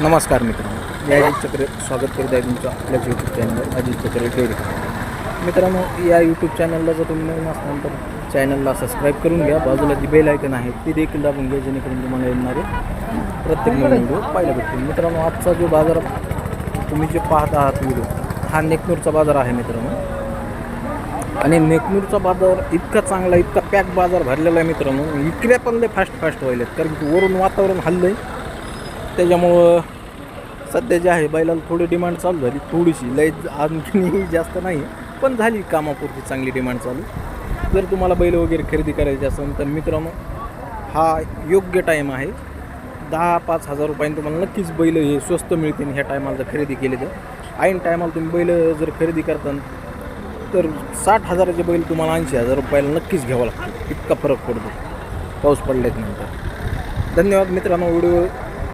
नमस्कार मित्रांनो, मी अजित चक्रे स्वागत करीत आहे तुमचं आपल्याच यूट्यूब चॅनल अजित चक्रे डेअरी. मित्रांनो, या यूट्यूब चॅनलला जर तुम्ही नवीन असाल तर चॅनलला सबस्क्राईब करून घ्या. बाजूला जी बेल आयकन आहे ती देखील दाबून घ्या, जेणेकरून तुम्हाला येणारे प्रत्येक नवीन व्हिडिओ पाहायला भेटतील. मित्रांनो, आजचा जो बाजार तुम्ही जे पाहत आहात व्हिडिओ, हा नेकनूरचा बाजार आहे मित्रांनो. आणि नेकनूरचा बाजार इतका चांगला, इतका पॅक बाजार भरलेला आहे मित्रांनो. इकडे पण लय फास्ट व्हायलेत, कारण की वरून वातावरण हल्लं आहे. त्याच्यामुळं सध्या जे आहे बैलाला थोडी डिमांड चालू झाली, थोडीशी, लय आणखीनही जास्त नाही, पण झाली कामापुरती चांगली डिमांड चालू. जर तुम्हाला बैल वगैरे खरेदी करायची असेल तर मित्रांनो, हा योग्य टाईम आहे. 10-5 हजार रुपयांनी तुम्हाला नक्कीच बैल हे स्वस्त मिळतील. ह्या टायमाला जर खरेदी केली तर ऐन टायमाला तुम्ही बैल जर खरेदी करता तर 60 हजाराचे बैल तुम्हाला 80 हजार रुपयाला नक्कीच घ्यावं लागतं. इतका फरक पडतो पाऊस पडल्यानंतर. धन्यवाद मित्रांनो. व्हिडिओ